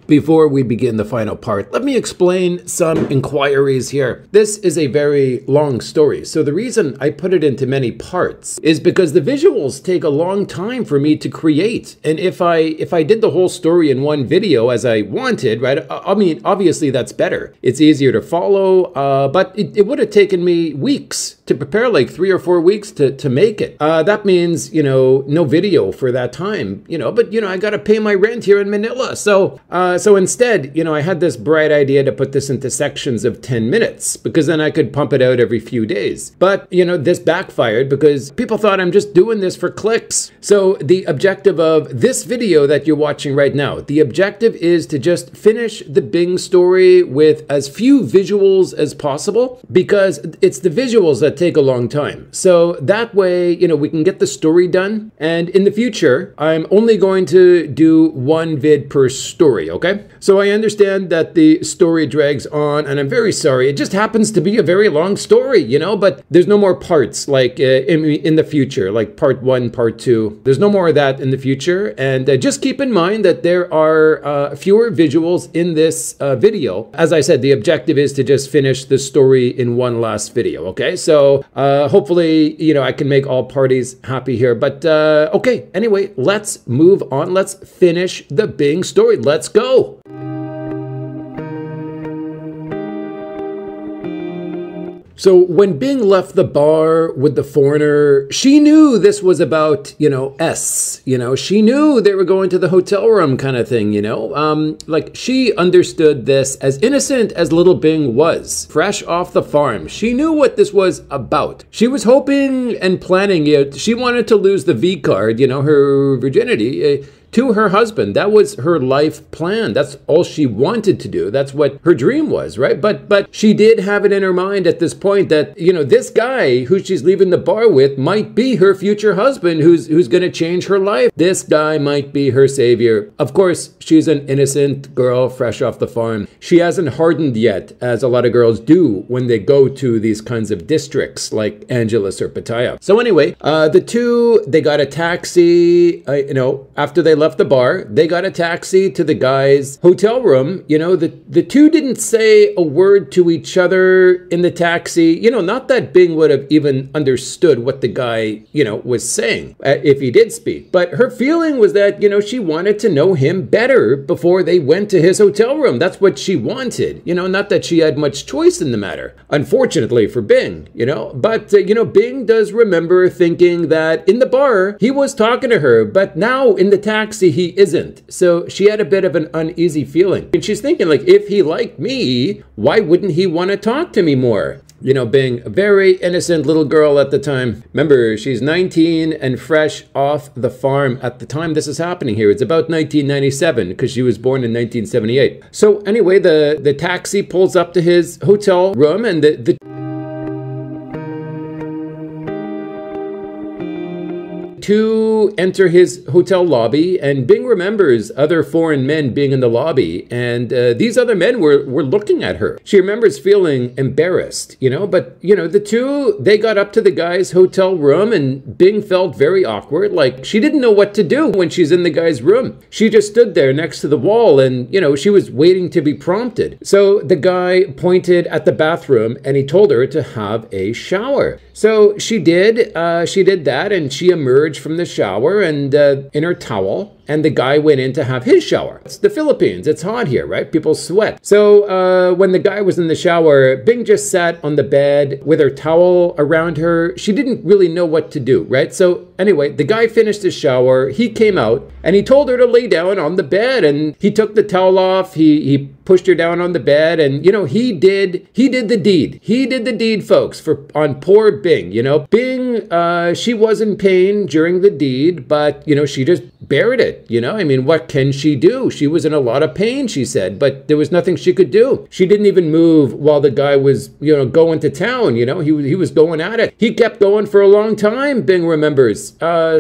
Before we begin the final part, let me explain some inquiries here. This is a very long story, so the reason I put it into many parts is because the visuals take a long time for me to create. And if I did the whole story in one video as I wanted, right? I mean, obviously that's better. It's easier to follow, but it would have taken me weeks to prepare, like 3 or 4 weeks to make it. That means, no video for that time, but I got to pay my rent here in Manila. So instead, I had this bright idea to put this into sections of 10 minutes because then I could pump it out every few days. But, this backfired because people thought I'm just doing this for clicks. So the objective of this video that you're watching right now, the objective is to just finish the Bing story with as few visuals as possible because it's the visuals that take a long time. So that way, we can get the story done. And in the future, I'm only going to do one vid per story, okay? So I understand that the story drags on, and I'm very sorry. It just happens to be a very long story, but there's no more parts like in the future, like part 1, part 2. There's no more of that in the future. And just keep in mind that there are fewer visuals in this video. As I said, the objective is to just finish the story in one last video, okay? So hopefully, I can make all parties happy here. But okay, anyway, let's move on. Let's finish the Bing story. Let's go. So when Bing left the bar with the foreigner, she knew this was about, S, she knew they were going to the hotel room kind of thing, like she understood this as innocent as little Bing was, fresh off the farm. She knew what this was about. She was hoping and planning it. She wanted to lose the V card, her virginity, to her husband. That was her life plan. That's all she wanted to do. That's what her dream was, right? But she did have it in her mind at this point that, this guy who she's leaving the bar with might be her future husband who's going to change her life. This guy might be her savior. Of course, she's an innocent girl fresh off the farm. She hasn't hardened yet, as a lot of girls do when they go to these kinds of districts like Angeles or Pattaya. So anyway, the two, they got a taxi, after they left the bar, they got a taxi to the guy's hotel room. The two didn't say a word to each other in the taxi. Not that Bing would have even understood what the guy, was saying if he did speak. But her feeling was that, she wanted to know him better before they went to his hotel room. That's what she wanted. Not that she had much choice in the matter, unfortunately for Bing, But, Bing does remember thinking that in the bar, he was talking to her, but now in the taxi, he isn't. So she had a bit of an uneasy feeling. And she's thinking, like, if he liked me, why wouldn't he want to talk to me more? Being a very innocent little girl at the time. Remember, she's 19 and fresh off the farm at the time this is happening here. It's about 1997 because she was born in 1978. So anyway, the taxi pulls up to his hotel room and the two enter his hotel lobby, and Bing remembers other foreign men being in the lobby, and these other men were looking at her. She remembers feeling embarrassed, but the two, they got up to the guy's hotel room, and Bing felt very awkward, like she didn't know what to do when she's in the guy's room. She just stood there next to the wall, and she was waiting to be prompted. So the guy pointed at the bathroom, and he told her to have a shower. So she did that, and she emerged from the shower and in her towel, and the guy went in to have his shower. It's the Philippines. It's hot here, right? People sweat. So when the guy was in the shower, Bing just sat on the bed with her towel around her. She didn't really know what to do, right? So anyway, the guy finished his shower. He came out and he told her to lay down on the bed, and he took the towel off. He pushed her down on the bed, and he did the deed. He did the deed, folks, on poor Bing. Bing, she was in pain during the deed, but she just bared it. I mean, what can she do? She was in a lot of pain, she said, but there was nothing she could do. She didn't even move while the guy was, going to town. He was going at it. He kept going for a long time, Bing remembers,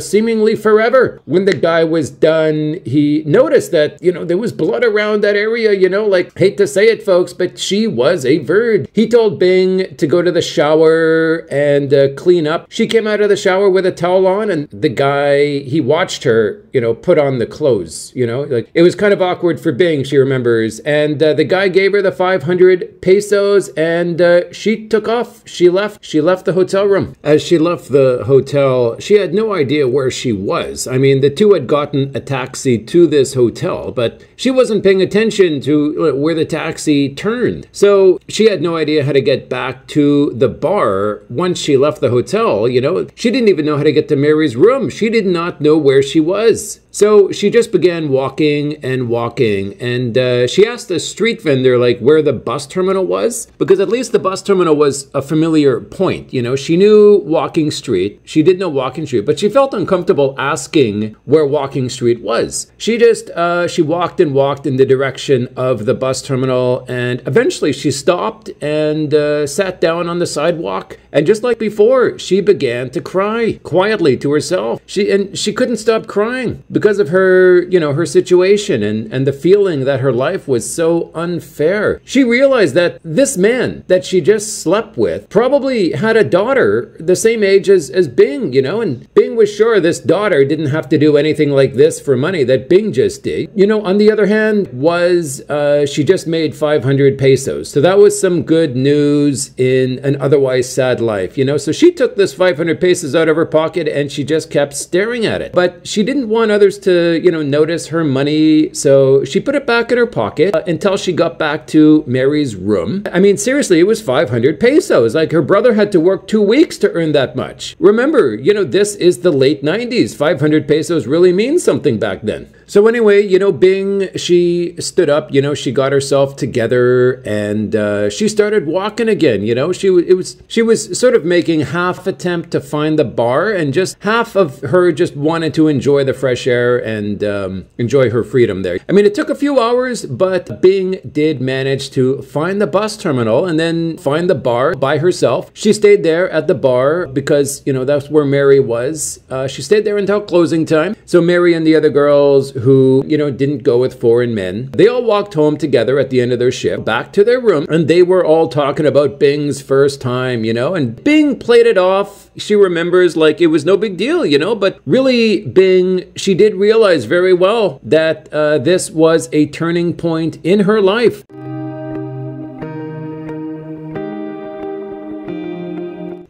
seemingly forever. When the guy was done, he noticed that, there was blood around that area, like, hate to say it, folks, but she was a virgin. He told Bing to go to the shower and clean up. She came out of the shower with a towel on, and the guy, he watched her, put on the clothes, like it was kind of awkward for Bing, she remembers. And the guy gave her the 500 pesos and she took off. She left the hotel room. As she left the hotel, she had no idea where she was. I mean, the two had gotten a taxi to this hotel, but she wasn't paying attention to where the taxi turned. So she had no idea how to get back to the bar once she left the hotel. She didn't even know how to get to Mary's room. She did not know where she was. So she just began walking and walking, and she asked the street vendor like where the bus terminal was, because at least the bus terminal was a familiar point. She knew Walking Street. She did know Walking Street, but she felt uncomfortable asking where Walking Street was. She just she walked and walked in the direction of the bus terminal, and eventually she stopped and sat down on the sidewalk. And just like before, she began to cry quietly to herself. She couldn't stop crying because of her, her situation and the feeling that her life was so unfair. She realized that this man that she just slept with probably had a daughter the same age as Bing, and Bing was sure this daughter didn't have to do anything like this for money that Bing just did. On the other hand, she just made 500 pesos. So that was some good news in an otherwise sad life, So she took this 500 pesos out of her pocket and she just kept staring at it. But she didn't want others to, notice her money. So she put it back in her pocket until she got back to Mary's room. I mean, seriously, it was 500 pesos. Like her brother had to work 2 weeks to earn that much. Remember, this is the late 90s. 500 pesos really means something back then. So anyway, Bing, she stood up, she got herself together and she started walking again. She was sort of making half attempt to find the bar, and just half of her just wanted to enjoy the fresh air and enjoy her freedom there. I mean, it took a few hours, but Bing did manage to find the bus terminal and then find the bar by herself. She stayed there at the bar because, that's where Mary was. She stayed there until closing time. So Mary and the other girls who, didn't go with foreign men, they all walked home together at the end of their shift, back to their room, and they were all talking about Bing's first time, and Bing played it off. She remembers like it was no big deal, but really Bing, she did realize very well that this was a turning point in her life.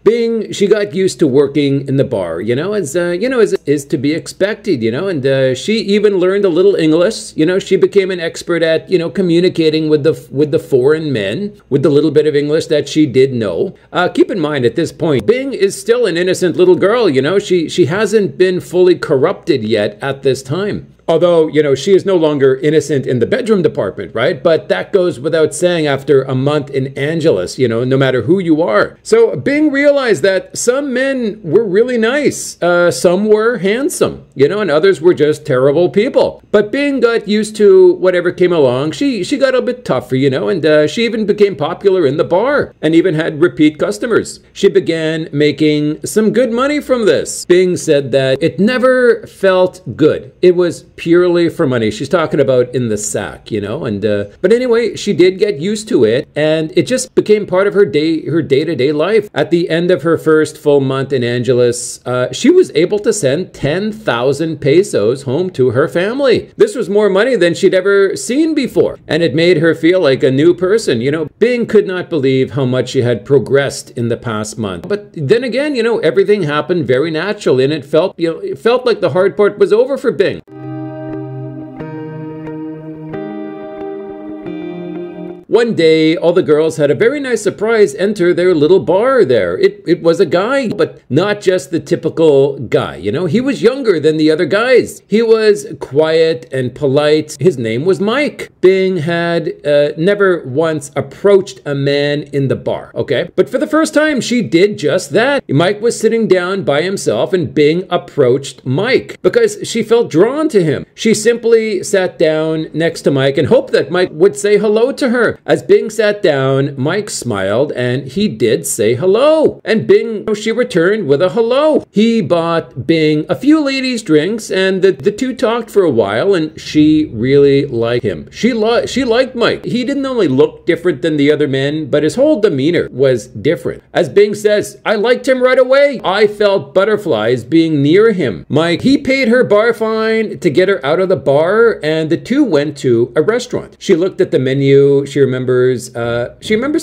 Bing, she got used to working in the bar, as is to be expected, and she even learned a little English. She became an expert at, communicating with the foreign men with the little bit of English that she did know. Keep in mind at this point, Bing is still an innocent little girl, she hasn't been fully corrupted yet at this time. Although, she is no longer innocent in the bedroom department, right? But that goes without saying after a month in Angeles, no matter who you are. So Bing realized that some men were really nice. Some were handsome, and others were just terrible people. But Bing got used to whatever came along. She got a bit tougher, and she even became popular in the bar and even had repeat customers. She began making some good money from this. Bing said that it never felt good. It was purely for money. She's talking about in the sack, but anyway, she did get used to it, and it just became part of her day-to-day life. At the end of her first full month in Angeles, she was able to send 10,000 pesos home to her family. This was more money than she'd ever seen before, and it made her feel like a new person. Bing could not believe how much she had progressed in the past month. But then again, everything happened very naturally, and it felt like the hard part was over for Bing. One day, all the girls had a very nice surprise enter their little bar there. It was a guy, but not just the typical guy, He was younger than the other guys. He was quiet and polite. His name was Mike. Bing had never once approached a man in the bar, okay? But for the first time, she did just that. Mike was sitting down by himself, and Bing approached Mike because she felt drawn to him. She simply sat down next to Mike and hoped that Mike would say hello to her. As Bing sat down, Mike smiled and he did say hello. And Bing, she returned with a hello. He bought Bing a few ladies' drinks and the two talked for a while and she really liked him. She liked Mike. He didn't only look different than the other men, but his whole demeanor was different. As Bing says, I liked him right away. I felt butterflies being near him. Mike, he paid her bar fine to get her out of the bar and the two went to a restaurant. She looked at the menu. She remembers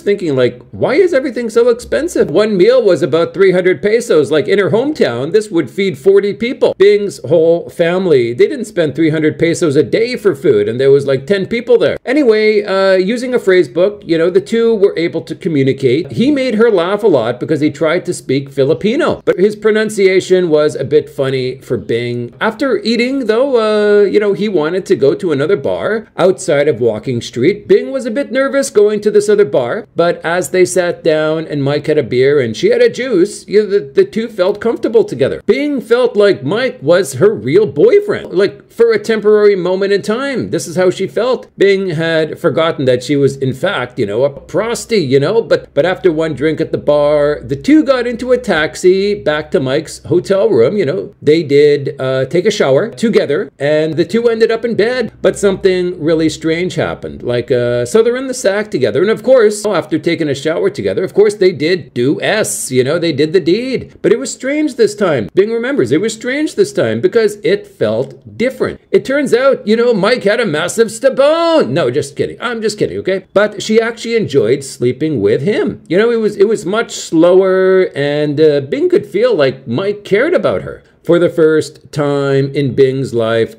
thinking like, why is everything so expensive? One meal was about 300 pesos. Like in her hometown, this would feed 40 people. Bing's whole family, they didn't spend 300 pesos a day for food and there was like 10 people there. Anyway, using a phrase book, you know, the two were able to communicate. He made her laugh a lot because he tried to speak Filipino, but his pronunciation was a bit funny for Bing. After eating though, you know, he wanted to go to another bar outside of Walking Street. Bing was a bit nervous going to this other bar, but as they sat down and Mike had a beer and she had a juice, you know, the two felt comfortable together. Bing felt like Mike was her real boyfriend, like for a temporary moment in time. This is how she felt. Bing had forgotten that she was in fact, you know, a prosty, you know, but after one drink at the bar, the two got into a taxi back to Mike's hotel room. You know, they did take a shower together and the two ended up in bed, but something really strange happened. Like, so they're in the sack together. And of course, after taking a shower together, of course they did do S, you know, they did the deed, but it was strange this time. Bing remembers it was strange this time because it felt different. It turns out, you know, Mike had a massive stabone. No, just kidding. I'm just kidding, okay? But she actually enjoyed sleeping with him. You know, it was much slower and Bing could feel like Mike cared about her. For the first time in Bing's life,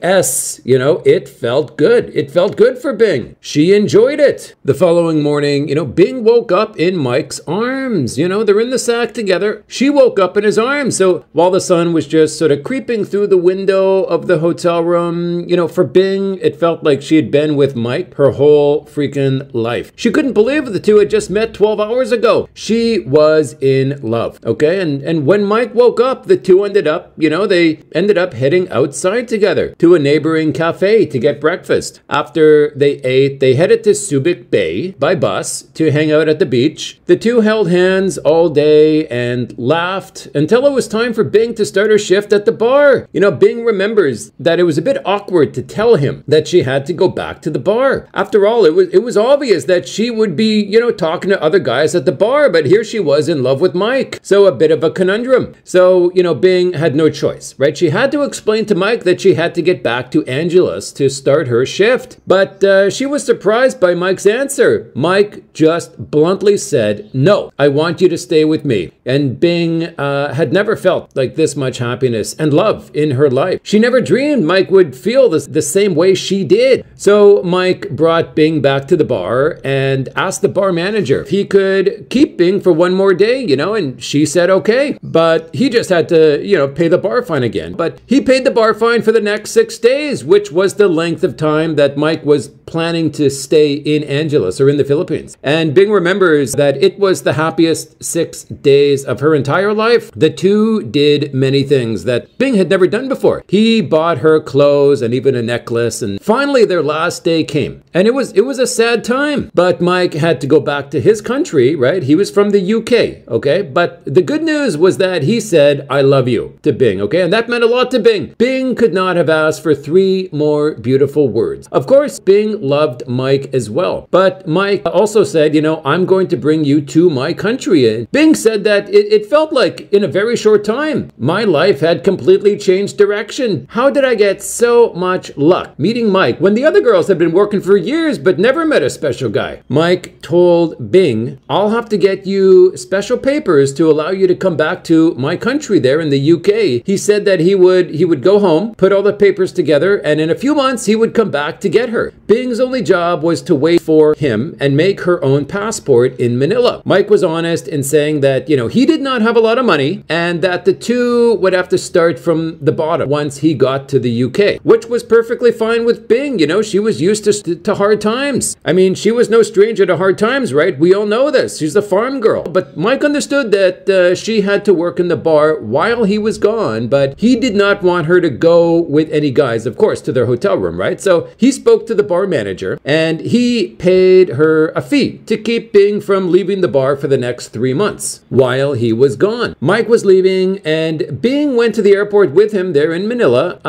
you know, it felt good. It felt good for Bing. She enjoyed it. The following morning, you know, Bing woke up in Mike's arms. You know, they're in the sack together. She woke up in his arms. So while the sun was just sort of creeping through the window of the hotel room, you know, for Bing, it felt like she had been with Mike her whole freaking life. She couldn't believe the two had just met 12 hours ago. She was in love, okay? And when Mike woke up, the two ended up, you know, they ended up heading outside together to a neighboring cafe to get breakfast. After they ate, they headed to Subic Bay by bus to hang out at the beach. The two held hands all day and laughed until it was time for Bing to start her shift at the bar. You know, Bing remembers that it was a bit awkward to tell him that she had to go back to the bar. After all, it was obvious that she would be, you know, talking to other guys at the bar, but here she was in love with Mike. So a bit of a conundrum. So, you know, Bing had no choice, right? She had to explain to Mike that she had to get back to Angeles to start her shift. But she was surprised by Mike's answer. Mike just bluntly said, no, I want you to stay with me. And Bing had never felt like this much happiness and love in her life. She never dreamed Mike would feel the same way she did. So Mike brought Bing back to the bar and asked the bar manager if he could keep Bing for one more day, you know, and she said okay. But he just had to, you know, pay the bar fine again. But he paid the bar fine for the next 6 days, which was the length of time that Mike was planning to stay in Angeles or in the Philippines. And Bing remembers that it was the happiest 6 days of her entire life. The two did many things that Bing had never done before. He bought her clothes and even a necklace, and finally their last day came. And it was a sad time. But Mike had to go back to his country, right? He was from the UK, okay? But the good news was that he said, I love you to Bing, okay? And that meant a lot to Bing. Bing could not have asked for 3 more beautiful words. Of course, Bing loved Mike as well. But Mike also said, you know, I'm going to bring you to my country. And Bing said that it felt like in a very short time, my life had completely changed direction. How did I get so much luck meeting Mike when the other girls had been working for years but never met a special guy? Mike told Bing, I'll have to get you special papers to allow you to come back to my country there in the UK. He said that he would go home, put all the papers together, and in a few months he would come back to get her. Bing's only job was to wait for him and make her own passport in Manila. Mike was honest in saying that, you know, he did not have a lot of money and that the two would have to start from the bottom once he got to the UK, which was perfectly fine with Bing. You know, she was used to hard times. I mean, she was no stranger to hard times, right? We all know this. She's a farm girl. But Mike understood that she had to work in the bar while he was gone girlfriend, but he did not want her to go with any guys, of course, to their hotel room, right? So he spoke to the bar manager and he paid her a fee to keep Bing from leaving the bar for the next 3 months while he was gone. Mike was leaving and Bing went to the airport with him there in Manila.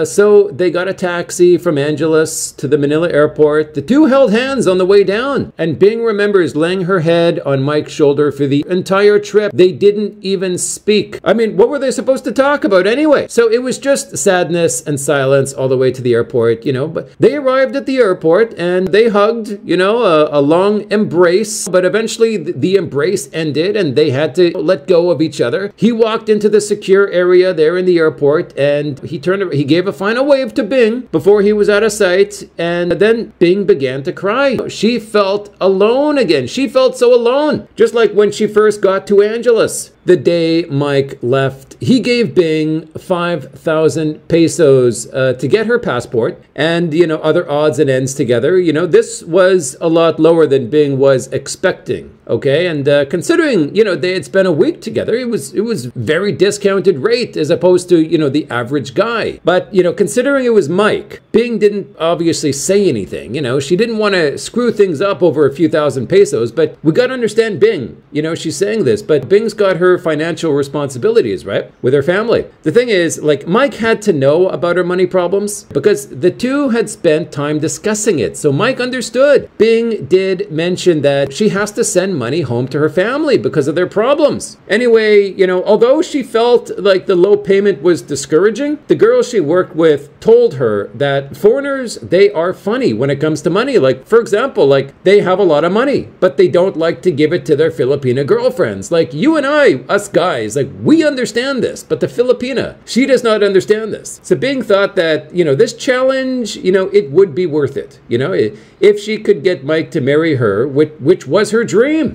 So they got a taxi from Angeles to the Manila airport. The two held hands on the way down, and Bing remembers laying her head on Mike's shoulder for the entire trip. They didn't even speak. I mean, what were they supposed to talk about anyway? So it was just sadness and silence all the way to the airport, you know. But they arrived at the airport and they hugged, you know, a long embrace. But eventually the embrace ended and they had to let go of each other. He walked into the secure area there in the airport and he gave a final wave to Bing before he was out of sight. And then Bing began to cry. She felt alone again. She felt so alone, just like when she first got to Angeles. The day Mike left, he gave Bing 5,000 pesos to get her passport and, you know, other odds and ends together. You know, this was a lot lower than Bing was expecting. Okay, and considering, you know, they had spent a week together, it was very discounted rate as opposed to, you know, the average guy. But, you know, considering it was Mike, Bing didn't obviously say anything. You know, she didn't want to screw things up over a few thousand pesos, but we got to understand Bing. You know, she's saying this, but Bing's got her financial responsibilities, right, with her family. The thing is, like, Mike had to know about her money problems because the two had spent time discussing it. So Mike understood. Bing did mention that she has to send money home to her family because of their problems. Anyway, you know, although she felt like the low payment was discouraging, the girls she worked with told her that foreigners, they are funny when it comes to money. Like, for example, like, they have a lot of money, but they don't like to give it to their Filipina girlfriends. Like, you and I, us guys, like, we understand this, but the Filipina, she does not understand this. So Bing thought that, you know, this challenge, you know, it would be worth it, you know, if she could get Mike to marry her, which was her dream.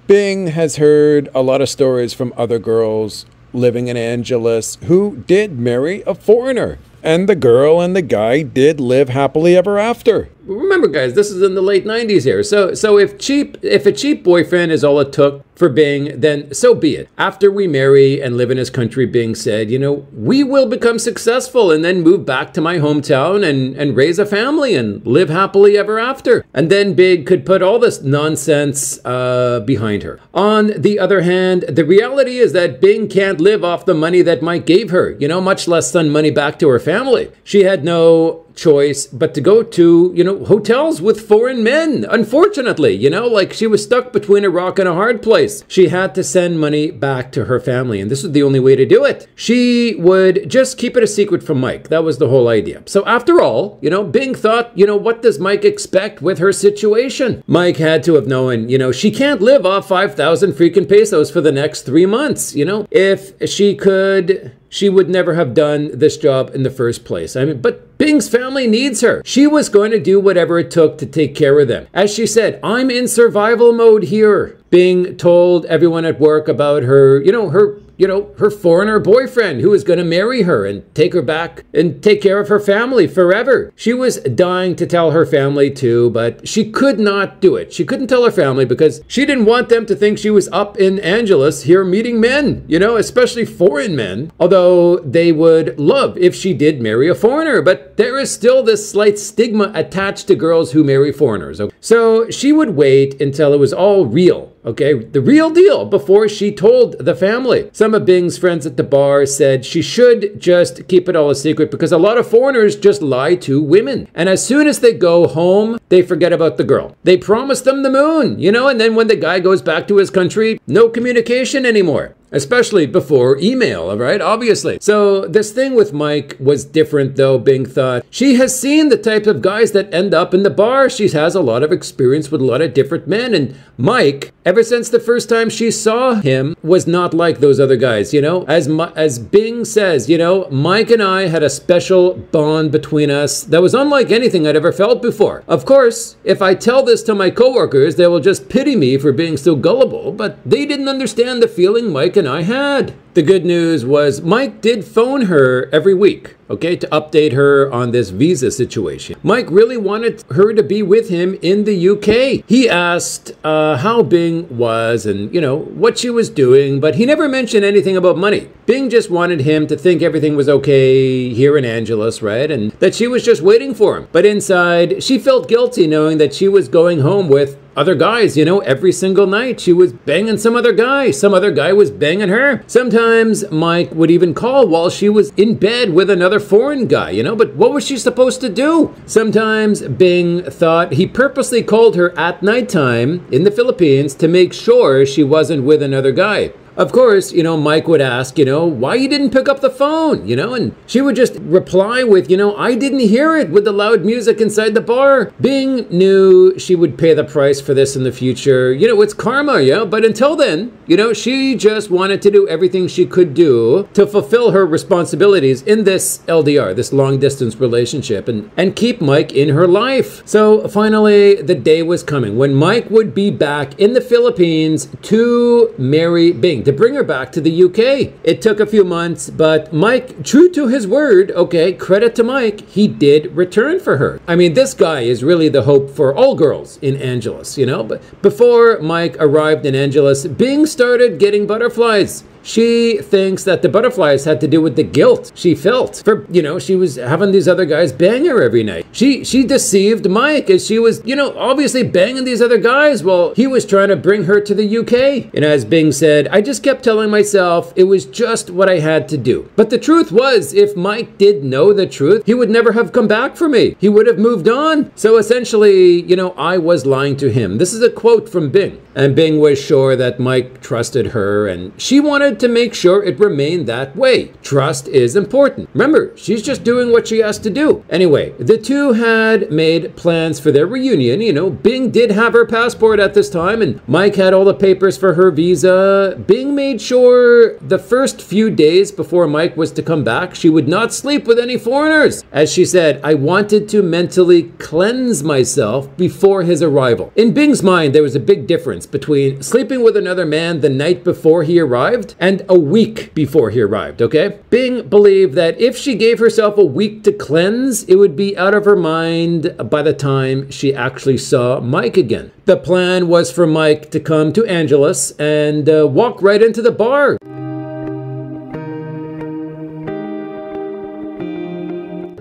Bing has heard a lot of stories from other girls living in Angeles who did marry a foreigner. And the girl and the guy did live happily ever after. Remember, guys, this is in the late 90s here. So if a cheap boyfriend is all it took for Bing, then so be it. After we marry and live in his country, Bing said, you know, we will become successful and then move back to my hometown and raise a family and live happily ever after. And then Bing could put all this nonsense behind her. On the other hand, the reality is that Bing can't live off the money that Mike gave her, you know, much less send money back to her family. She had no choice but to go to, you know, hotels with foreign men. Unfortunately, you know, like, she was stuck between a rock and a hard place. She had to send money back to her family, and this was the only way to do it. She would just keep it a secret from Mike. That was the whole idea. So after all, you know, Bing thought, you know, what does Mike expect with her situation? Mike had to have known, you know, she can't live off 5,000 freaking pesos for the next 3 months. You know, if she could, she would never have done this job in the first place. I mean, but Bing's family needs her. She was going to do whatever it took to take care of them. As she said, I'm in survival mode here. Bing told everyone at work about her, her foreigner boyfriend who was going to marry her and take her back and take care of her family forever. She was dying to tell her family too, but she could not do it. She couldn't tell her family because she didn't want them to think she was up in Angeles here meeting men, you know, especially foreign men, although they would love if she did marry a foreigner. But there is still this slight stigma attached to girls who marry foreigners. So she would wait until it was all real. Okay, the real deal before she told the family. Some of Bing's friends at the bar said she should just keep it all a secret because a lot of foreigners just lie to women. And as soon as they go home, they forget about the girl. They promise them the moon, you know, and then when the guy goes back to his country, no communication anymore. Especially before email, right? Obviously. So this thing with Mike was different though, Bing thought. She has seen the type of guys that end up in the bar. She has a lot of experience with a lot of different men. And Mike, ever since the first time she saw him, was not like those other guys, you know? As Bing says, you know, Mike and I had a special bond between us that was unlike anything I'd ever felt before. Of course, if I tell this to my coworkers, they will just pity me for being so gullible, but they didn't understand the feeling Mike and I had. The good news was Mike did phone her every week, okay, to update her on this visa situation. Mike really wanted her to be with him in the UK. He asked how Bing was and, you know, what she was doing, but he never mentioned anything about money. Bing just wanted him to think everything was okay here in Angeles, right? And that she was just waiting for him. But inside, she felt guilty knowing that she was going home with other guys, you know, every single night. She was banging some other guy. Some other guy was banging her. Sometimes Mike would even call while she was in bed with another foreign guy, you know, but what was she supposed to do? Sometimes Bing thought he purposely called her at nighttime in the Philippines to make sure she wasn't with another guy. Of course, you know, Mike would ask, you know, why you didn't pick up the phone, you know, and she would just reply with, you know, I didn't hear it with the loud music inside the bar. Bing knew she would pay the price for this in the future. You know, it's karma, yeah, but until then, you know, she just wanted to do everything she could do to fulfill her responsibilities in this LDR, this long distance relationship, and keep Mike in her life. So finally, the day was coming when Mike would be back in the Philippines to marry Bing, to bring her back to the UK. It took a few months, but Mike, true to his word, okay, credit to Mike, he did return for her. I mean, this guy is really the hope for all girls in Angeles, you know, but before Mike arrived in Angeles, Bing started getting butterflies. She thinks that the butterflies had to do with the guilt she felt for, you know, she was having these other guys bang her every night. She deceived Mike as she was, you know, obviously banging these other guys while he was trying to bring her to the UK. And as Bing said, I just kept telling myself it was just what I had to do. But the truth was, if Mike did know the truth, he would never have come back for me. He would have moved on. So essentially, you know, I was lying to him. This is a quote from Bing. And Bing was sure that Mike trusted her, and she wanted to make sure it remained that way. Trust is important. Remember, she's just doing what she has to do. Anyway, the two had made plans for their reunion. You know, Bing did have her passport at this time, and Mike had all the papers for her visa. Bing made sure the first few days before Mike was to come back, she would not sleep with any foreigners. As she said, I wanted to mentally cleanse myself before his arrival. In Bing's mind, there was a big difference between sleeping with another man the night before he arrived and a week before he arrived, okay? Bing believed that if she gave herself a week to cleanse, it would be out of her mind by the time she actually saw Mike again. The plan was for Mike to come to Angeles and walk right into the bar.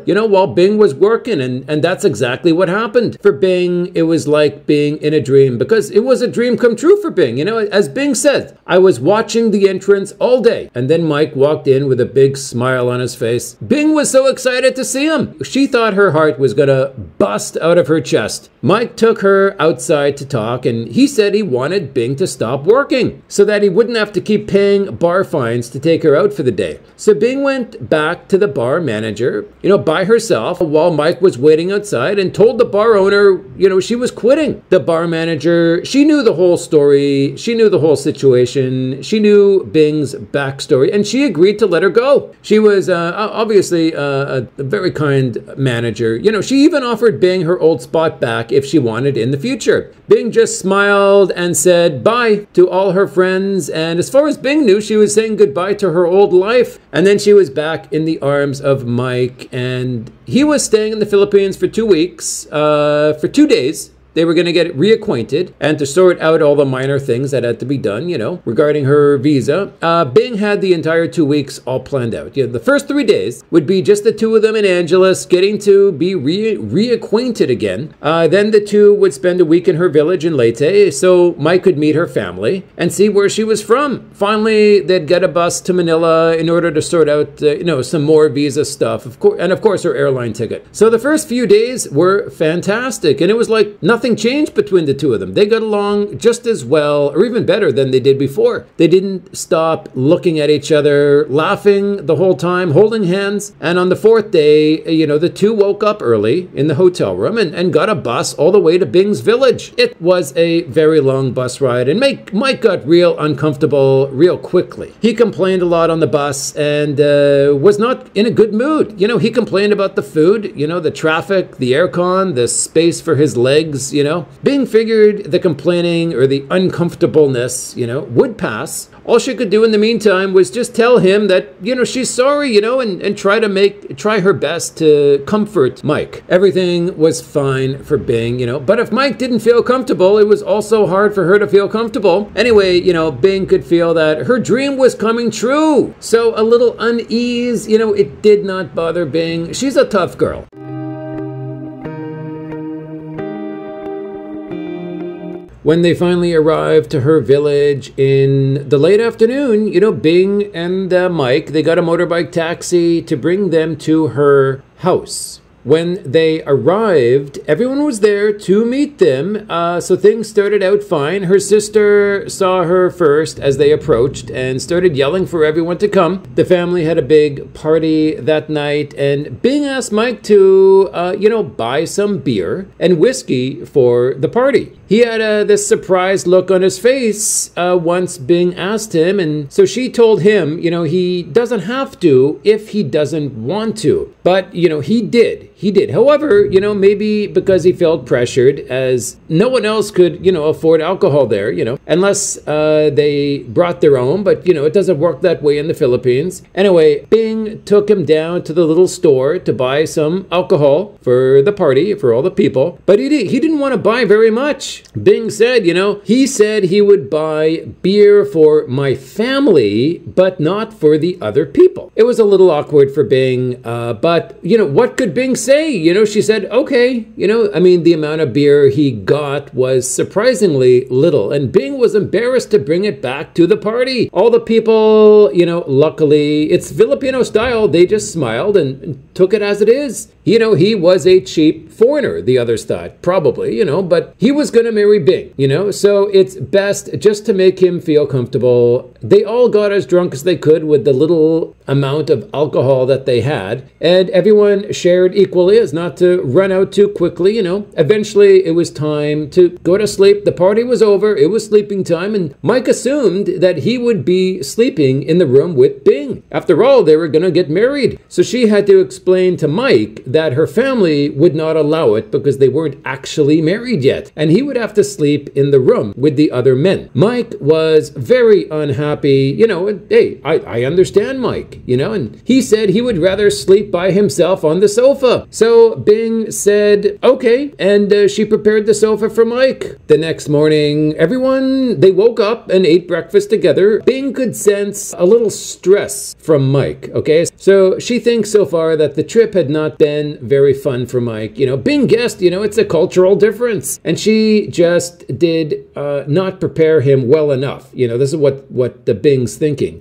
You know, while Bing was working, and that's exactly what happened. For Bing, it was like being in a dream, because it was a dream come true for Bing. You know, as Bing said, I was watching the entrance all day, and then Mike walked in with a big smile on his face. Bing was so excited to see him. She thought her heart was gonna bust out of her chest. Mike took her outside to talk, and he said he wanted Bing to stop working so that he wouldn't have to keep paying bar fines to take her out for the day. So Bing went back to the bar manager, you know, by herself while Mike was waiting outside, and told the bar owner, you know, she was quitting. The bar manager, she knew the whole story. She knew the whole situation. She knew Bing's backstory, and she agreed to let her go. She was obviously a very kind manager. You know, she even offered Bing her old spot back if she wanted in the future. Bing just smiled and said bye to all her friends, and as far as Bing knew, she was saying goodbye to her old life. And then she was back in the arms of Mike, and he was staying in the Philippines for 2 weeks, for 2 days. They were going to get reacquainted and to sort out all the minor things that had to be done, you know, regarding her visa. Bing had the entire 2 weeks all planned out. You know, the first 3 days would be just the two of them in Angeles getting to be reacquainted again. Then the two would spend a week in her village in Leyte so Mike could meet her family and see where she was from. Finally, they'd get a bus to Manila in order to sort out, you know, some more visa stuff, of course, and of course her airline ticket. So the first few days were fantastic, and it was like nothing changed between the two of them. They got along just as well, or even better than they did before. They didn't stop looking at each other, laughing the whole time, holding hands. And on the fourth day, you know, the two woke up early in the hotel room and got a bus all the way to Bing's village. It was a very long bus ride, and Mike got real uncomfortable real quickly. He complained a lot on the bus and was not in a good mood. You know, he complained about the food, you know, the traffic, the aircon, the space for his legs, Bing figured the complaining or the uncomfortableness, would pass. All she could do in the meantime was just tell him that, she's sorry, and try her best to comfort Mike. Everything was fine for Bing, but if Mike didn't feel comfortable, it was also hard for her to feel comfortable. Anyway, Bing could feel that her dream was coming true. So a little unease, it did not bother Bing. She's a tough girl. When they finally arrived to her village in the late afternoon, Bing and Mike, they got a motorbike taxi to bring them to her house. When they arrived, everyone was there to meet them, so things started out fine. Her sister saw her first as they approached and started yelling for everyone to come. The family had a big party that night, and Bing asked Mike to, buy some beer and whiskey for the party. He had this surprised look on his face once Bing asked him, and so she told him, he doesn't have to if he doesn't want to. But, he did. He did. However, maybe because he felt pressured, as no one else could, afford alcohol there, unless they brought their own. But, it doesn't work that way in the Philippines. Anyway, Bing took him down to the little store to buy some alcohol for the party, for all the people. But he didn't want to buy very much. Bing said, he said he would buy beer for my family, but not for the other people. It was a little awkward for Bing, but, what could Bing say? She said, okay, the amount of beer he got was surprisingly little, and Bing was embarrassed to bring it back to the party. All the people, luckily, it's Filipino style, they just smiled and took it as it is. He was a cheap foreigner, the others thought, probably, but he was going to marry Bing, so it's best just to make him feel comfortable. They all got as drunk as they could with the little amount of alcohol that they had, and everyone shared equally as not to run out too quickly, Eventually, it was time to go to sleep. The party was over. It was sleeping time, and Mike assumed that he would be sleeping in the room with Bing. After all, they were going to get married. So she had to explain to Mike that her family would not allow it because they weren't actually married yet, and he would have to sleep in the room with the other men. Mike was very unhappy, hey, I understand Mike, and he said he would rather sleep by himself on the sofa. So Bing said, okay, and she prepared the sofa for Mike. The next morning, they woke up and ate breakfast together. Bing could sense a little stress from Mike, okay? So she thinks so far that the trip had not been very fun for Mike. Bing guessed, it's a cultural difference, and she just did not prepare him well enough. This is what the Bing's thinking.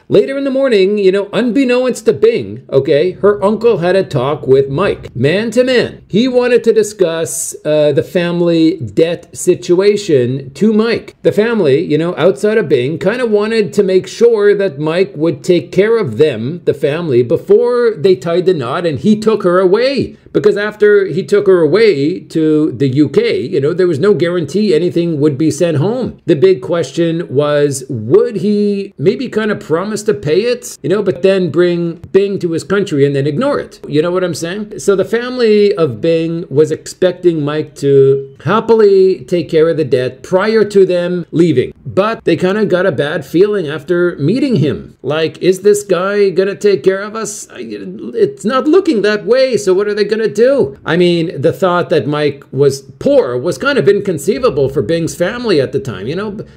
Later in the morning, unbeknownst to Bing, okay, her uncle had a talk with Mike, man to man. He wanted to discuss the family debt situation to Mike. The family, outside of Bing, kind of wanted to make sure that Mike would take care of them, the family, before they tied the knot and he took her away. Because after he took her away to the UK, there was no guarantee anything would be sent home. The big question was, would he maybe kind of promise to pay it, but then bring Bing to his country and then ignore it? You know what I'm saying? So the family of Bing was expecting Mike to happily take care of the debt prior to them leaving. But they kind of got a bad feeling after meeting him. Like, is this guy gonna take care of us? It's not looking that way, so what are they gonna do? I mean, the thought that Mike was poor was kind of inconceivable for Bing's family at the time,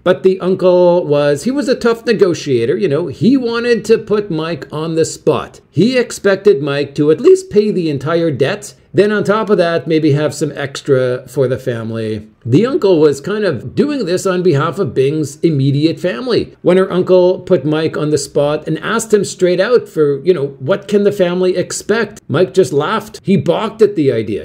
but the uncle he was a tough negotiator, he wanted to put Mike on the spot. He expected Mike to at least pay the entire debt, then on top of that, maybe have some extra for the family. The uncle was kind of doing this on behalf of Bing's immediate family. When her uncle put Mike on the spot and asked him straight out for, what can the family expect? Mike just laughed. He balked at the idea,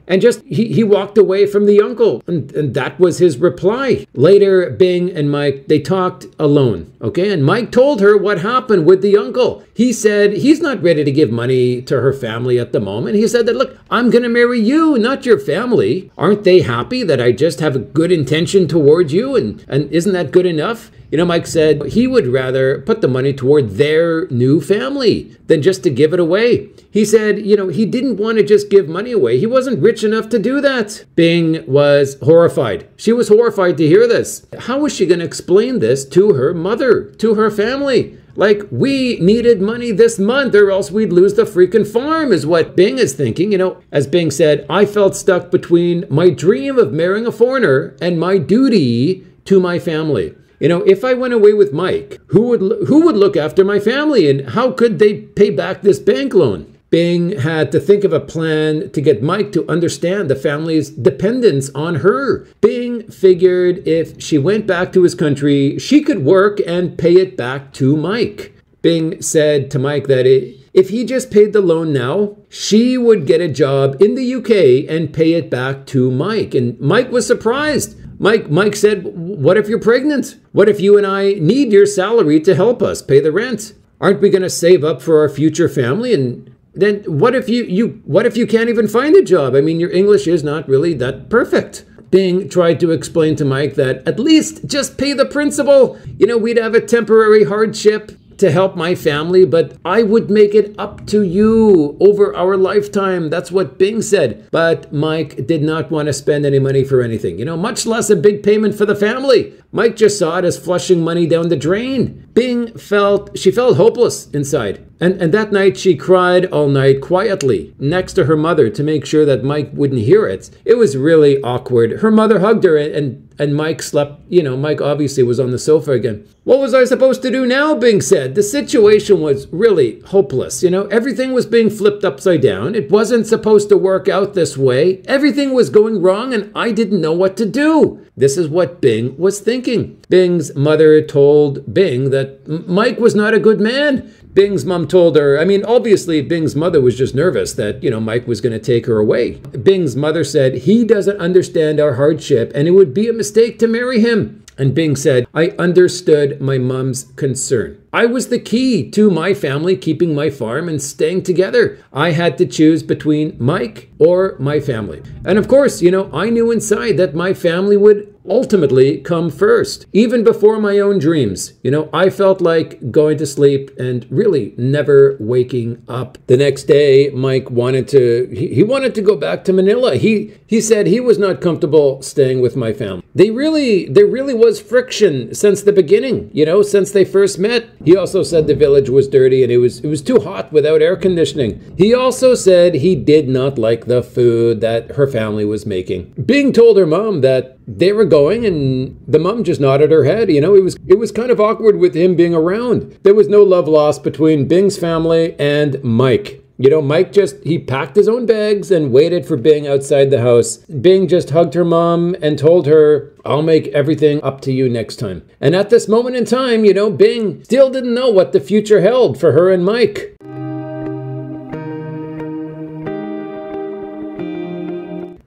and just he walked away from the uncle, and that was his reply. Later, Bing and Mike, they talked alone, okay? And Mike told her what happened with the uncle. He said he's not ready to give money to her family at the moment. He said that, look, I'm going to marry you, not your family. Aren't they happy that I just have a good intention towards you? And isn't that good enough? Mike said he would rather put the money toward their new family than just to give it away. He said, he didn't want to just give money away. He wasn't rich enough to do that. Bing was horrified. She was horrified to hear this. How was she going to explain this to her mother, to her family? Like, we needed money this month or else we'd lose the freaking farm, is what Bing is thinking. As Bing said, I felt stuck between my dream of marrying a foreigner and my duty to my family. If I went away with Mike, who would look after my family, and how could they pay back this bank loan? Bing had to think of a plan to get Mike to understand the family's dependence on her. Bing figured if she went back to his country, she could work and pay it back to Mike. Bing said to Mike that if he just paid the loan now, she would get a job in the UK and pay it back to Mike. And Mike was surprised. Mike said, what if you're pregnant? What if you and I need your salary to help us pay the rent? Aren't we going to save up for our future family? And then what if you can't even find a job? I mean, your English is not really that perfect. Bing tried to explain to Mike that at least just pay the principal. We'd have a temporary hardship to help my family, but I would make it up to you over our lifetime. That's what Bing said. But Mike did not want to spend any money for anything, much less a big payment for the family. Mike just saw it as flushing money down the drain. She felt hopeless inside. And that night she cried all night quietly next to her mother to make sure that Mike wouldn't hear it. It was really awkward. Her mother hugged her and Mike slept, Mike obviously was on the sofa again. What was I supposed to do now? Bing said. The situation was really hopeless. Everything was being flipped upside down. It wasn't supposed to work out this way. Everything was going wrong and I didn't know what to do. This is what Bing was thinking. Bing's mother told Bing that Mike was not a good man. Bing's mom told her, obviously Bing's mother was just nervous that, Mike was going to take her away. Bing's mother said, he doesn't understand our hardship and it would be a mistake to marry him. And Bing said, I understood my mom's concern. I was the key to my family keeping my farm and staying together. I had to choose between Mike or my family. And of course, I knew inside that my family would ultimately come first, even before my own dreams. I felt like going to sleep and really never waking up. The next day, Mike wanted to go back to Manila. He said he was not comfortable staying with my family. There really was friction since the beginning, since they first met. He also said the village was dirty and it was too hot without air conditioning. He also said he did not like the food that her family was making. Bing told her mom that they were going and the mom just nodded her head. It was kind of awkward with him being around. There was no love lost between Bing's family and Mike. Mike he packed his own bags and waited for Bing outside the house. Bing just hugged her mom and told her, I'll make everything up to you next time. And at this moment in time, Bing still didn't know what the future held for her and Mike.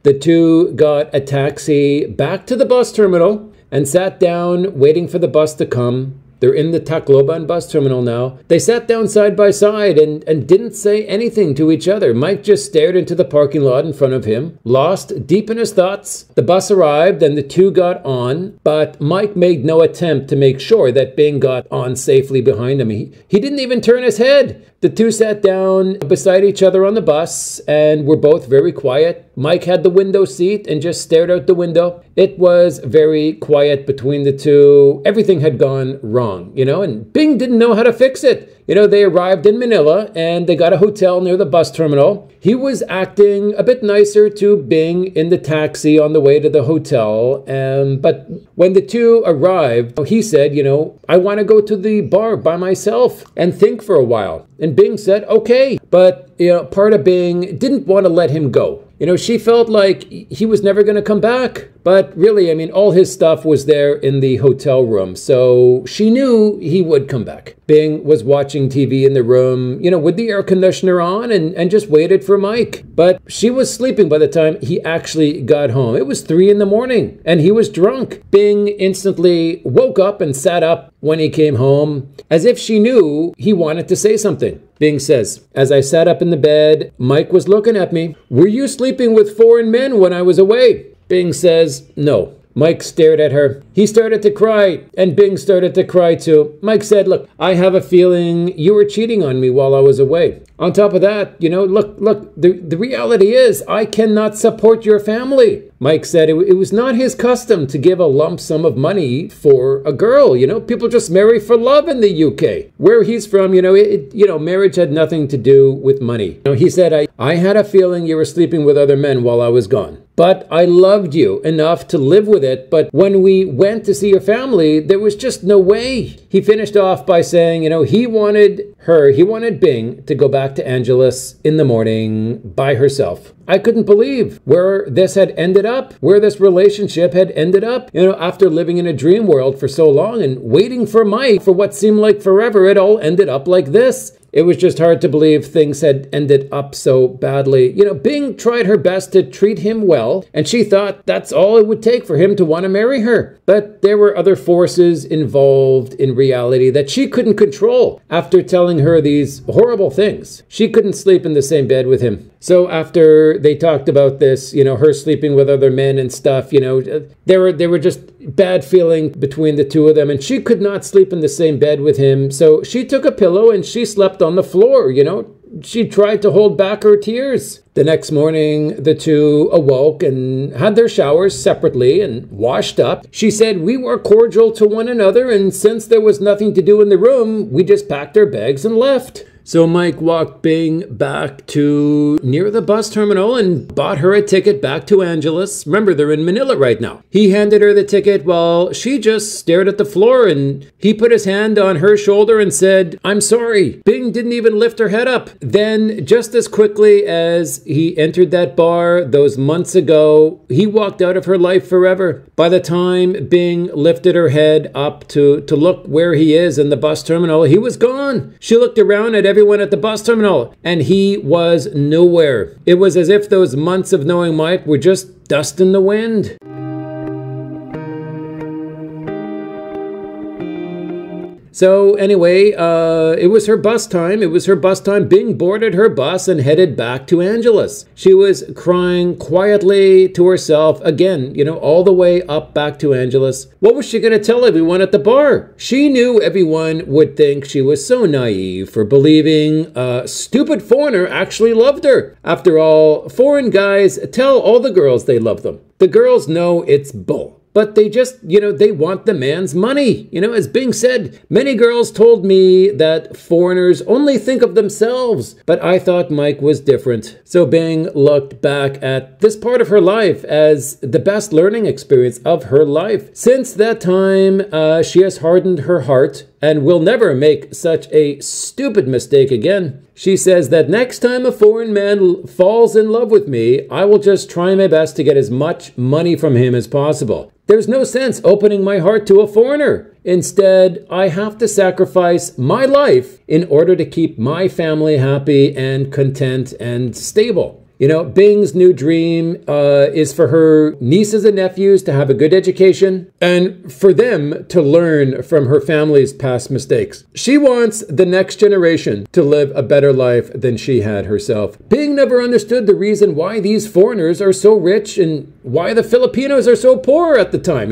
The two got a taxi back to the bus terminal and sat down waiting for the bus to come. They're in the Tacloban bus terminal now. They sat down side by side and didn't say anything to each other. Mike just stared into the parking lot in front of him, lost deep in his thoughts. The bus arrived and the two got on, but Mike made no attempt to make sure that Bing got on safely behind him. He didn't even turn his head. The two sat down beside each other on the bus and were both very quiet. Mike had the window seat and just stared out the window. It was very quiet between the two. Everything had gone wrong, and Bing didn't know how to fix it. They arrived in Manila and they got a hotel near the bus terminal. He was acting a bit nicer to Bing in the taxi on the way to the hotel. But when the two arrived, he said, I want to go to the bar by myself and think for a while. And Bing said, okay. But, part of Bing didn't want to let him go. She felt like he was never going to come back. But really, all his stuff was there in the hotel room. So she knew he would come back. Bing was watching TV in the room, with the air conditioner on and just waited for Mike. But she was sleeping by the time he actually got home. It was 3 a.m. and he was drunk. Bing instantly woke up and sat up when he came home, as if she knew he wanted to say something. Bing says, as I sat up in the bed, Mike was looking at me. Were you sleeping with foreign men when I was away? Bing says, no. Mike stared at her. He started to cry, and Bing started to cry too. Mike said, look, I have a feeling you were cheating on me while I was away. On top of that, look, the reality is I cannot support your family. Mike said it was not his custom to give a lump sum of money for a girl. People just marry for love in the UK. Where he's from, marriage had nothing to do with money. He said, I had a feeling you were sleeping with other men while I was gone. But I loved you enough to live with it. But when we went to see your family, there was just no way. He finished off by saying, he wanted Bing to go back to Angeles in the morning by herself. I couldn't believe where this had ended up, where this relationship had ended up. After living in a dream world for so long and waiting for Mike for what seemed like forever, it all ended up like this. It was just hard to believe things had ended up so badly. Bing tried her best to treat him well, and she thought that's all it would take for him to want to marry her. But there were other forces involved in reality that she couldn't control. After telling her these horrible things, she couldn't sleep in the same bed with him. So after they talked about this, her sleeping with other men and stuff, there were just bad feeling between the two of them, and she could not sleep in the same bed with him. So she took a pillow and she slept on the floor. She tried to hold back her tears. The next morning, the two awoke and had their showers separately and washed up. She said, we were cordial to one another, and since there was nothing to do in the room, we just packed our bags and left. So Mike walked Bing back to near the bus terminal and bought her a ticket back to Angeles. Remember, they're in Manila right now. He handed her the ticket while she just stared at the floor, and he put his hand on her shoulder and said, I'm sorry. Bing didn't even lift her head up. Then, just as quickly as he entered that bar those months ago, he walked out of her life forever. By the time Bing lifted her head up to look where he is in the bus terminal, he was gone. She looked around at everyone at the bus terminal, and he was nowhere. It was as if those months of knowing Mike were just dust in the wind. So anyway, it was her bus time. It was her bus time. Bing boarded her bus and headed back to Angeles. She was crying quietly to herself again, all the way up back to Angeles. What was she going to tell everyone at the bar? She knew everyone would think she was so naive for believing a stupid foreigner actually loved her. After all, foreign guys tell all the girls they love them. The girls know it's bull. But they just, they want the man's money. As Bing said, many girls told me that foreigners only think of themselves. But I thought Mike was different. So Bing looked back at this part of her life as the best learning experience of her life. Since that time, she has hardened her heart and will never make such a stupid mistake again. She says that next time a foreign man falls in love with me, I will just try my best to get as much money from him as possible. There's no sense opening my heart to a foreigner. Instead, I have to sacrifice my life in order to keep my family happy and content and stable. Bing's new dream is for her nieces and nephews to have a good education and for them to learn from her family's past mistakes. She wants the next generation to live a better life than she had herself. Bing never understood the reason why these foreigners are so rich and why the Filipinos are so poor at the time,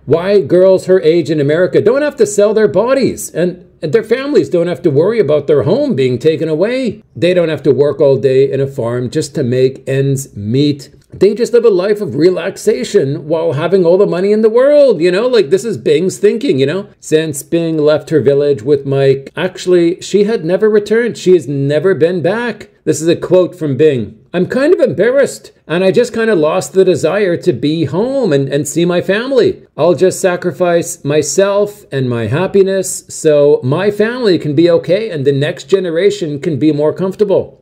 Why girls her age in America don't have to sell their bodies and their families don't have to worry about their home being taken away. They don't have to work all day in a farm just to make ends meet. They just live a life of relaxation while having all the money in the world, this is Bing's thinking, Since Bing left her village with Mike, actually, she had never returned. She has never been back. This is a quote from Bing. I'm kind of embarrassed, and I just kind of lost the desire to be home and see my family. I'll just sacrifice myself and my happiness so my family can be okay and the next generation can be more comfortable.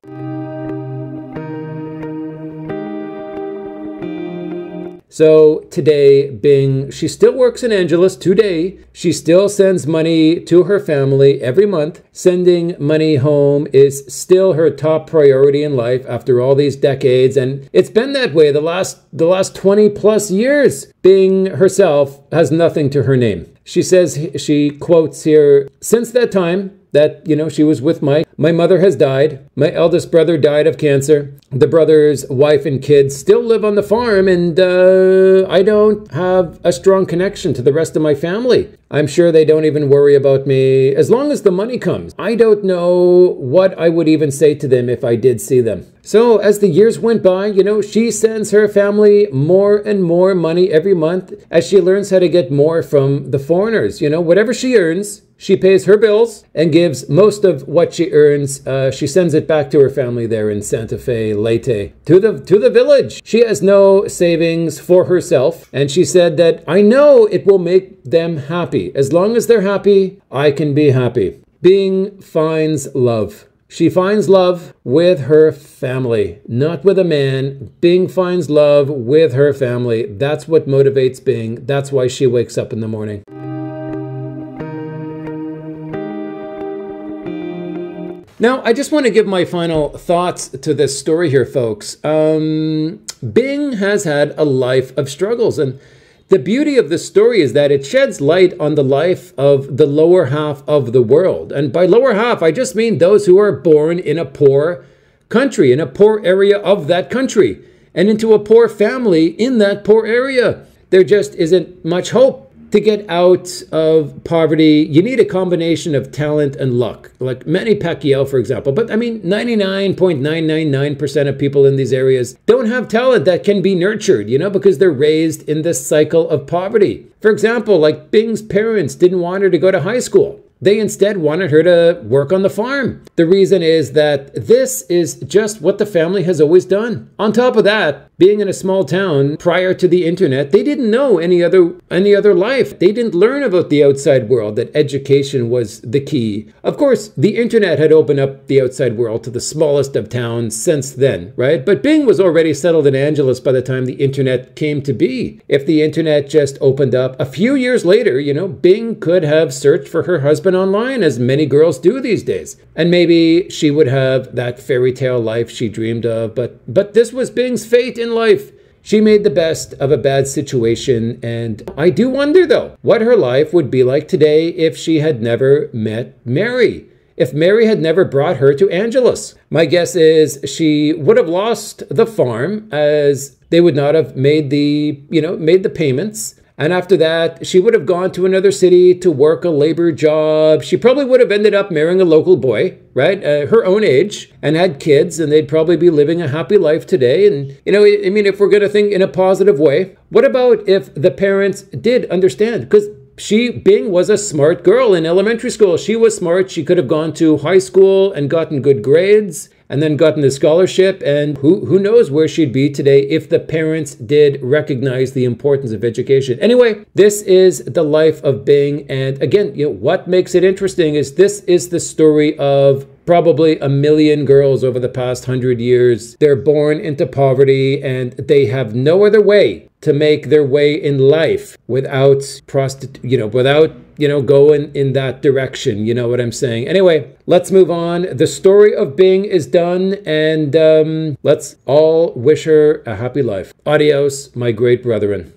So today, Bing, she still works in Angeles today. She still sends money to her family every month. Sending money home is still her top priority in life after all these decades. And it's been that way the last 20 plus years. Bing herself has nothing to her name. She says, she quotes here, since that time, that, you know, she was with Mike. My mother has died. My eldest brother died of cancer. The brother's wife and kids still live on the farm, and I don't have a strong connection to the rest of my family. I'm sure they don't even worry about me as long as the money comes. I don't know what I would even say to them if I did see them. So as the years went by, you know, she sends her family more and more money every month as she learns how to get more from the foreigners. You know, whatever she earns, she pays her bills and gives most of what she earns. She sends it back to her family there in Santa Fe, Leyte, to the village. She has no savings for herself, and she said that I know it will make them happy. As long as they're happy, I can be happy. Bing finds love. She finds love with her family, not with a man. Bing finds love with her family. That's what motivates Bing. That's why she wakes up in the morning. Now, I just want to give my final thoughts to this story here, folks. Bing has had a life of struggles, and the beauty of the story is that it sheds light on the life of the lower half of the world. And by lower half, I just mean those who are born in a poor country, in a poor area of that country, and into a poor family in that poor area. There just isn't much hope. To get out of poverty, you need a combination of talent and luck, like Manny Pacquiao, for example. But I mean, 99.999% of people in these areas don't have talent that can be nurtured, you know, because they're raised in this cycle of poverty. For example, like Bing's parents didn't want her to go to high school. They instead wanted her to work on the farm. The reason is that this is just what the family has always done. On top of that, being in a small town prior to the internet, they didn't know any other life. They didn't learn about the outside world, that education was the key. Of course, the internet had opened up the outside world to the smallest of towns since then, right? But Bing was already settled in Angeles by the time the internet came to be. If the internet just opened up a few years later, you know, Bing could have searched for her husband online, as many girls do these days. And maybe she would have that fairy tale life she dreamed of, but this was Bing's fate in life. She made the best of a bad situation, and I do wonder, though, what her life would be like today if she had never met Mary. If Mary had never brought her to Angeles. My guess is she would have lost the farm, as they would not have made the payments. And after that, she would have gone to another city to work a labor job. She probably would have ended up marrying a local boy, right? Her own age, and had kids, and they'd probably be living a happy life today. And, you know, I mean, if we're going to think in a positive way, what about if the parents did understand? Because Bing was a smart girl in elementary school. She was smart. She could have gone to high school and gotten good grades, and then gotten a scholarship, and who knows where she'd be today if the parents did recognize the importance of education. Anyway, this is the life of Bing, and again, you know, what makes it interesting is this is the story of probably 1 million girls over the past 100 years. They're born into poverty, and they have no other way to make their way in life without going in that direction. You know what I'm saying? Anyway, let's move on. The story of Bing is done, and let's all wish her a happy life. Adios, my great brethren.